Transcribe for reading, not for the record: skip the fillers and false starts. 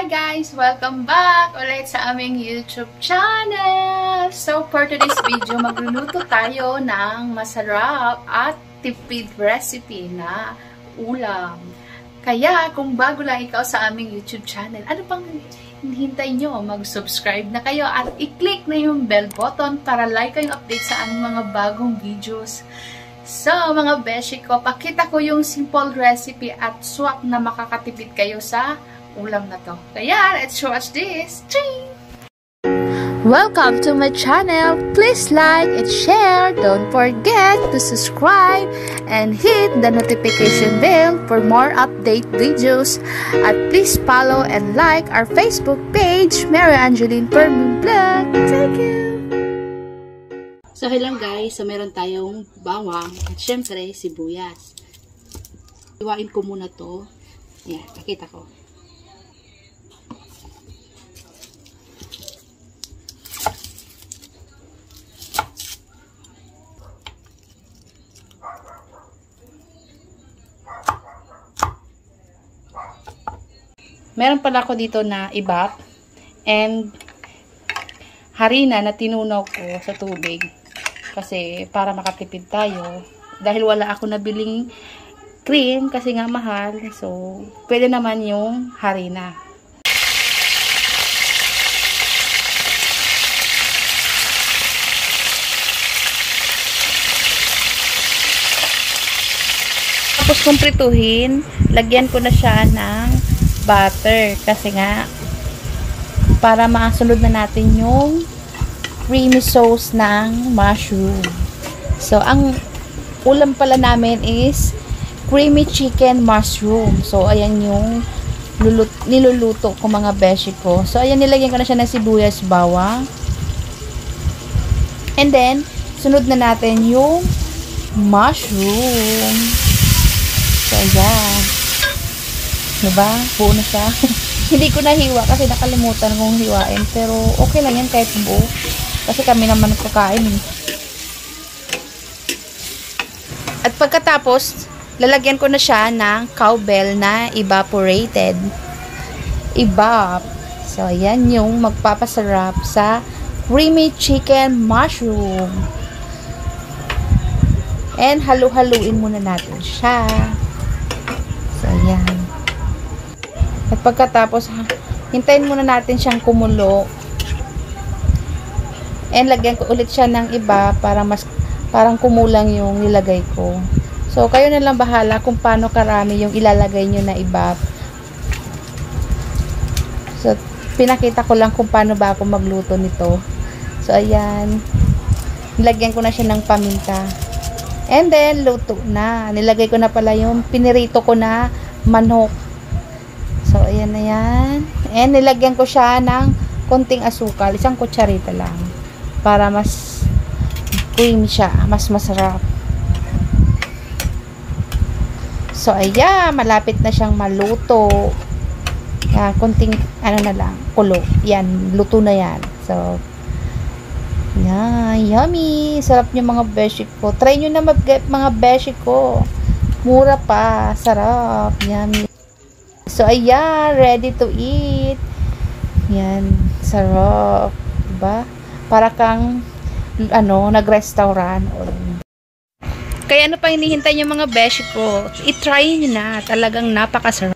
Hi guys! Welcome back ulit sa aming YouTube channel! So for today's video, magluluto tayo ng masarap at tipid recipe na ulam. Kaya kung bago lang ikaw sa aming YouTube channel, ano pang hinihintay nyo? Mag-subscribe na kayo at i-click na yung bell button para like kayong update sa aming mga bagong videos. So, mga beshi ko, pakita ko yung simple recipe at swak na makakatipid kayo sa ulam na to. Kaya, let's watch this! Ching! Welcome to my channel. Please like and share. Don't forget to subscribe and hit the notification bell for more update videos. At please follow and like our Facebook page, Mary Angeline Permin Vlog. Thank you! So, hello guys. So, meron tayong bawang at syempre, sibuyas. Iwain ko muna to. Yan, pakita ko. Meron pala ako dito na ibap and harina na tinunaw ko sa tubig. Kasi para makatipid tayo. Dahil wala ako nabiling cream kasi nga mahal. So, pwede naman yung harina. Tapos kung prituhin, lagyan ko na siya ng butter. Kasi nga, para masunod na natin yung creamy sauce ng mushroom. So, ang ulam pala namin is creamy chicken mushroom. So, ayan yung niluluto ko mga beshi ko. So, ayan, nilagyan ko na siya ng sibuyas, bawang. And then, sunod na natin yung mushroom. So, ayan. Diba? Buo na siya. Hindi ko nahiwa kasi nakalimutan kong hiwain. Pero, okay lang yan kahit buo. Kasi kami naman nagkakain. At pagkatapos, lalagyan ko na siya ng cowbell na evaporated. Evap. So, ayan yung magpapasarap sa creamy chicken mushroom. And halu-haluin muna natin siya. So, ayan. At pagkatapos, hintayin muna natin siyang kumulo. And lagyan ko ulit siya ng iba para parang kumulang yung nilagay ko. So, kayo na lang bahala kung paano karami yung ilalagay nyo na iba. So, pinakita ko lang kung paano ba ako magluto nito. So, ayan. Nilagyan ko na siya ng paminta. And then, luto na. Nilagay ko na pala yung pinirito ko na manok. So, ayan na yan. And nilagyan ko siya ng konting asukal. Isang kutsarita lang. Para mas creamy siya. Mas masarap. So, ayan. Malapit na siyang maluto. Konting, ano na lang, kulo. Yan. Luto na yan. So, yan. Yummy. Sarap niyo mga beshi ko. Try nyo na mga beshi ko. Mura pa. Sarap. Yummy. So, ayan. Ready to eat. Yan. Sarap. Diba? Para kang, nag-restaurant. Kaya ano pa hinihintay niyo mga beshi ko? I-try nyo na. Talagang napakasarap.